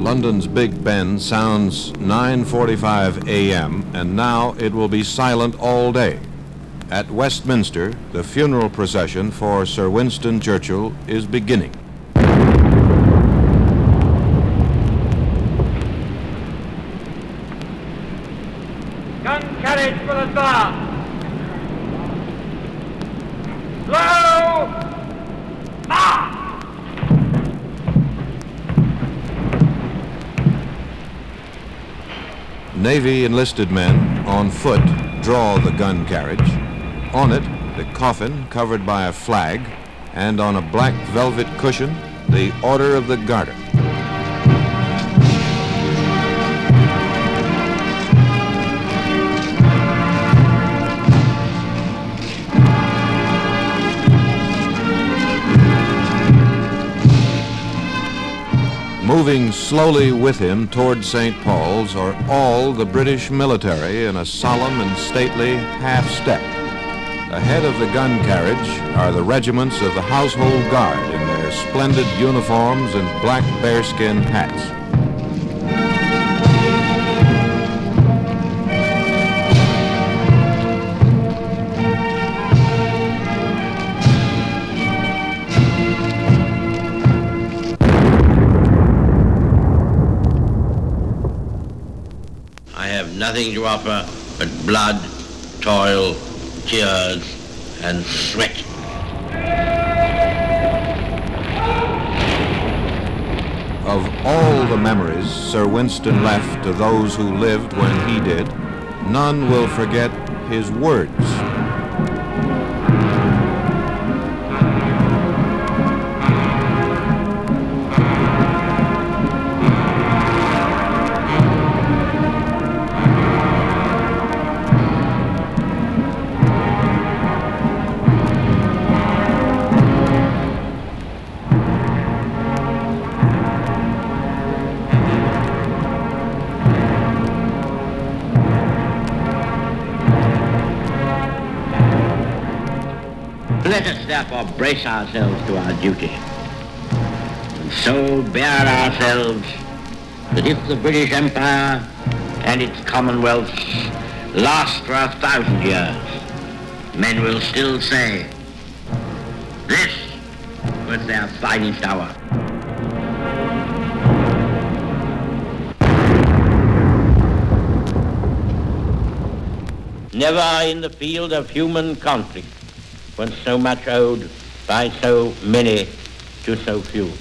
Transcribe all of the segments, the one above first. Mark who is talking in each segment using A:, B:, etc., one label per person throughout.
A: London's Big Ben sounds 9:45 a.m., and now it will be silent all day. At Westminster, the funeral procession for Sir Winston Churchill is beginning.
B: Gun carriage will advance. Slow march!
A: Navy enlisted men on foot draw the gun carriage. On it, the coffin covered by a flag, and on a black velvet cushion, the Order of the Garter. Moving slowly with him toward St. Paul's are all the British military in a solemn and stately half-step. Ahead of the gun carriage are the regiments of the Household Guard in their splendid uniforms and black bearskin hats.
C: Nothing to offer but blood, toil, tears, and sweat.
A: Of all the memories Sir Winston left to those who lived when he did, none will forget his words.
C: Let us therefore brace ourselves to our duty, and so bear ourselves that if the British Empire and its commonwealths last for 1,000 years, men will still say, this was their finest hour. Never in the field of human conflict was so much owed by so many to so few.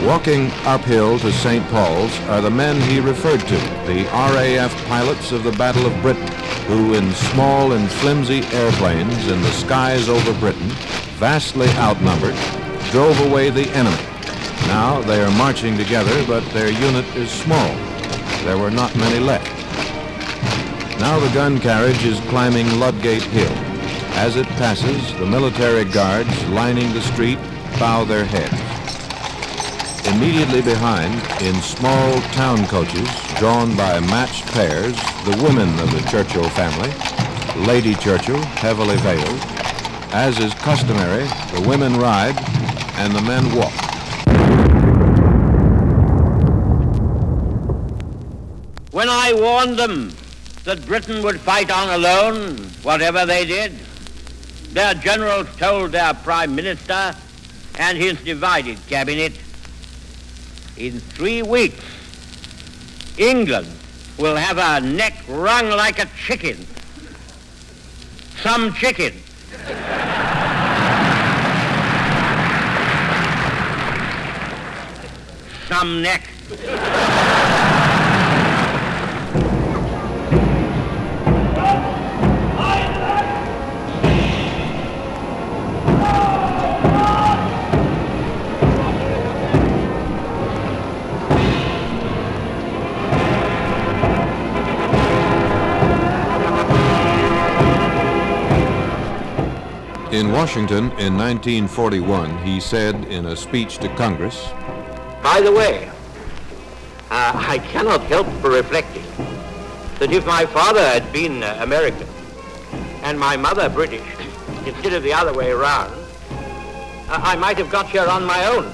A: Walking uphill to St. Paul's are the men he referred to, the RAF pilots of the Battle of Britain, who in small and flimsy airplanes in the skies over Britain, vastly outnumbered, drove away the enemy. Now they are marching together, but their unit is small. There were not many left. Now the gun carriage is climbing Ludgate Hill. As it passes, the military guards lining the street bow their heads. Immediately behind, in small town coaches drawn by matched pairs, the women of the Churchill family, Lady Churchill, heavily veiled. As is customary, the women ride and the men walk.
C: When I warned them that Britain would fight on alone, whatever they did, their generals told their Prime Minister and his divided cabinet, in 3 weeks, England will have her neck wrung like a chicken. Some chicken. Some neck.
A: In Washington in 1941, he said in a speech to Congress,
C: By the way, I cannot help but reflecting that if my father had been American and my mother British, instead of the other way around, I might have got here on my own.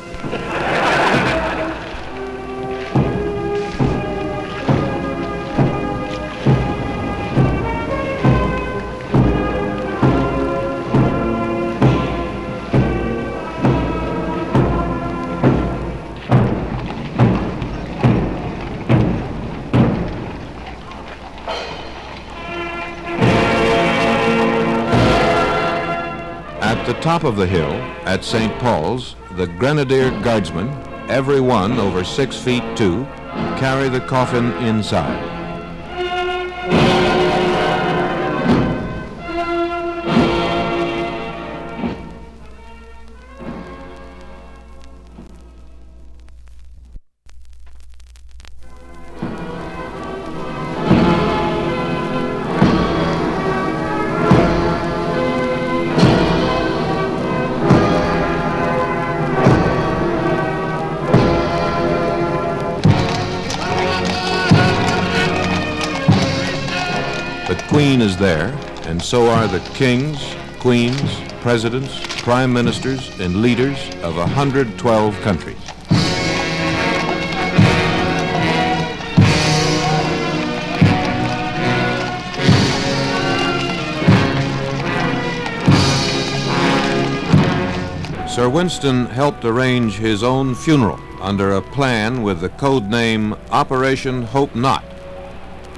A: At the top of the hill, at St. Paul's, the Grenadier Guardsmen, every one over 6 feet 2, carry the coffin inside. The Queen is there, and so are the kings, queens, presidents, prime ministers, and leaders of 112 countries. Sir Winston helped arrange his own funeral under a plan with the code name Operation Hope Not.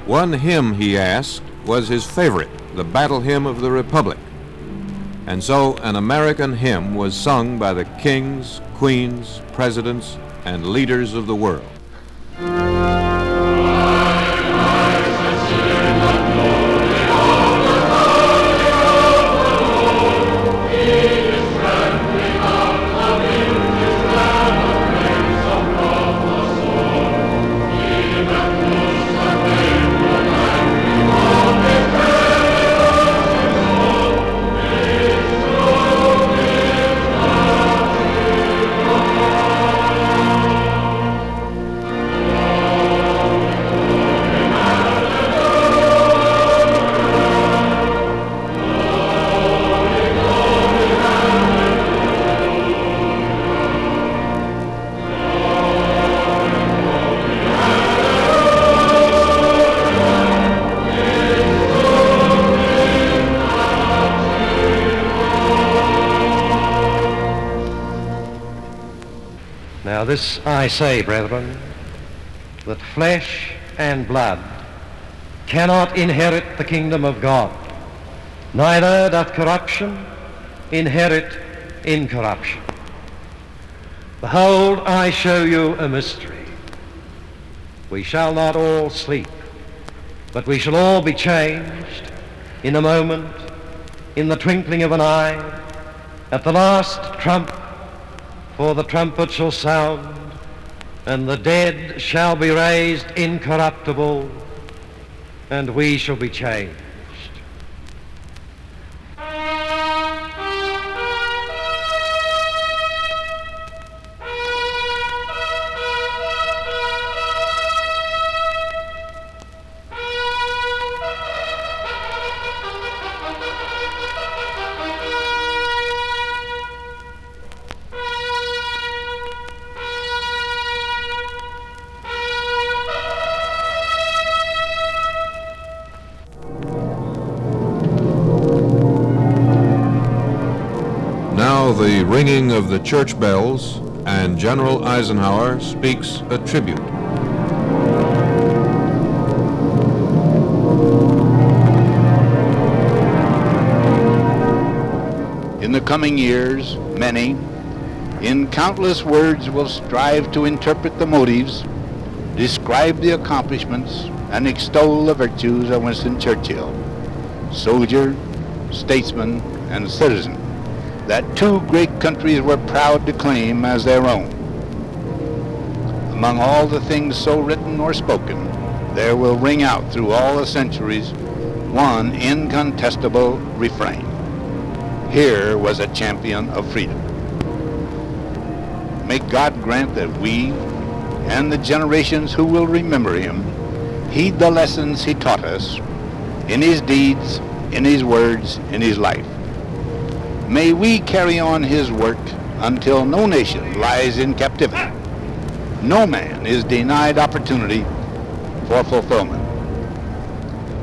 A: One hymn, he asked, was his favorite, the Battle Hymn of the Republic. And so an American hymn was sung by the kings, queens, presidents, and leaders of the world.
D: Now this I say, brethren, that flesh and blood cannot inherit the kingdom of God, neither doth corruption inherit incorruption. Behold, I show you a mystery. We shall not all sleep, but we shall all be changed in a moment, in the twinkling of an eye, at the last trump. For the trumpet shall sound, and the dead shall be raised incorruptible, and we shall be changed.
A: The ringing of the church bells, and General Eisenhower speaks a tribute.
E: In the coming years, many, in countless words, will strive to interpret the motives, describe the accomplishments, and extol the virtues of Winston Churchill, soldier, statesman, and citizen, that two great countries were proud to claim as their own. Among all the things so written or spoken, there will ring out through all the centuries one incontestable refrain. Here was a champion of freedom. May God grant that we, and the generations who will remember him, heed the lessons he taught us in his deeds, in his words, in his life. May we carry on his work until no nation lies in captivity. No man is denied opportunity for fulfillment.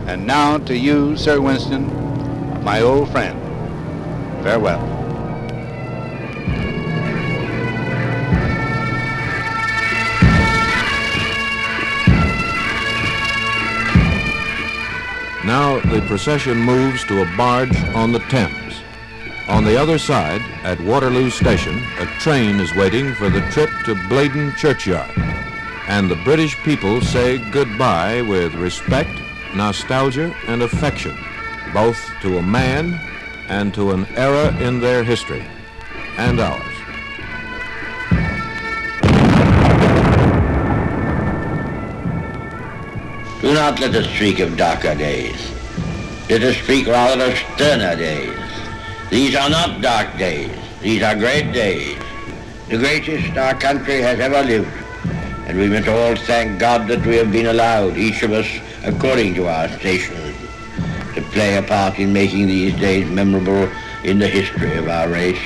E: And now to you, Sir Winston, my old friend, farewell.
A: Now the procession moves to a barge on the Thames. On the other side, at Waterloo Station, a train is waiting for the trip to Blaydon Churchyard. And the British people say goodbye with respect, nostalgia, and affection, both to a man and to an era in their history, and ours.
C: Do not let us speak of darker days. Let us speak rather of sterner days. These are not dark days. These are great days. The greatest our country has ever lived. And we must all thank God that we have been allowed, each of us according to our stations, to play a part in making these days memorable in the history of our race.